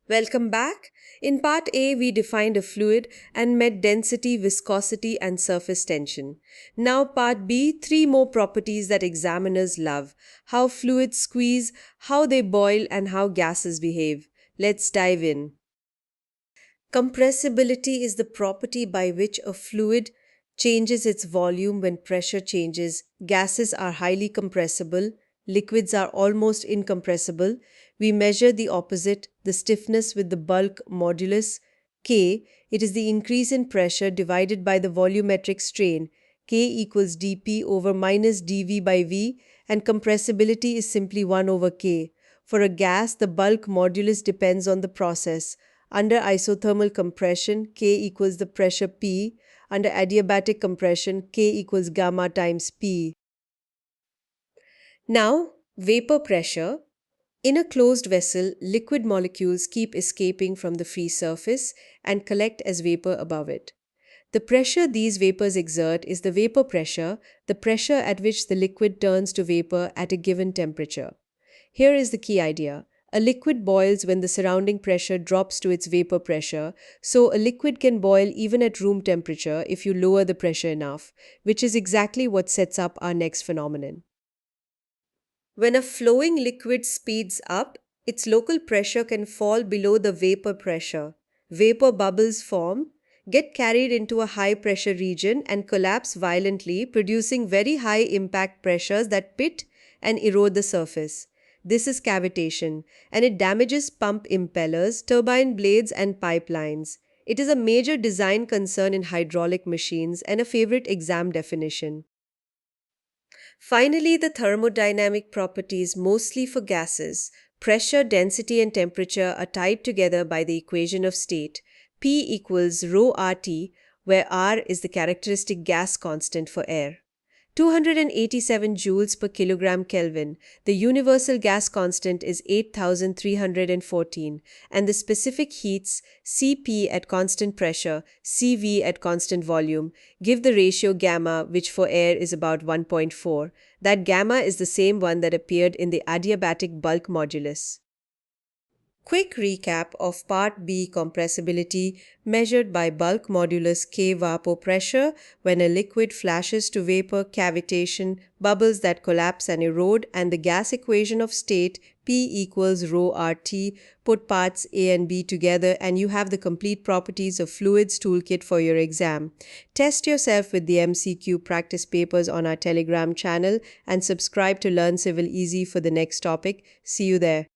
Welcome back. In part A, we defined a fluid and met density, viscosity, and surface tension. Now, part B, three more properties that examiners love: how fluids squeeze, how they boil, and how gases behave. Let's dive in. Compressibility is the property by which a fluid changes its volume when pressure changes. Gases are highly compressible, liquids are almost incompressible. We measure the opposite, the stiffness, with the bulk modulus K. It is the increase in pressure divided by the volumetric strain. K equals dP over minus dV by V, and compressibility is simply 1 over K. For a gas, the bulk modulus depends on the process. Under isothermal compression, K equals the pressure P. Under adiabatic compression, K equals gamma times P. Now, vapor pressure. In a closed vessel, liquid molecules keep escaping from the free surface and collect as vapor above it. The pressure these vapors exert is the vapor pressure, the pressure at which the liquid turns to vapor at a given temperature. Here is the key idea. A liquid boils when the surrounding pressure drops to its vapor pressure, so a liquid can boil even at room temperature if you lower the pressure enough, which is exactly what sets up our next phenomenon. When a flowing liquid speeds up, its local pressure can fall below the vapor pressure. Vapor bubbles form, get carried into a high pressure region, and collapse violently, producing very high impact pressures that pit and erode the surface. This is cavitation, and it damages pump impellers, turbine blades, and pipelines. It is a major design concern in hydraulic machines and a favorite exam definition. Finally, the thermodynamic properties, mostly for gases. Pressure, density, and temperature are tied together by the equation of state. P equals rho RT, where R is the characteristic gas constant for air. 287 joules per kilogram Kelvin. The universal gas constant is 8,314, and the specific heats Cp at constant pressure, Cv at constant volume give the ratio gamma, which for air is about 1.4. That gamma is the same one that appeared in the adiabatic bulk modulus. Quick recap of Part B: compressibility, measured by bulk modulus K. Vapour pressure when a liquid flashes to vapor, cavitation, bubbles that collapse and erode, and the gas equation of state P equals rho RT. Put parts A and B together and you have the complete properties of fluids toolkit for your exam. Test yourself with the MCQ practice papers on our Telegram channel and subscribe to Learn Civil Easy for the next topic. See you there.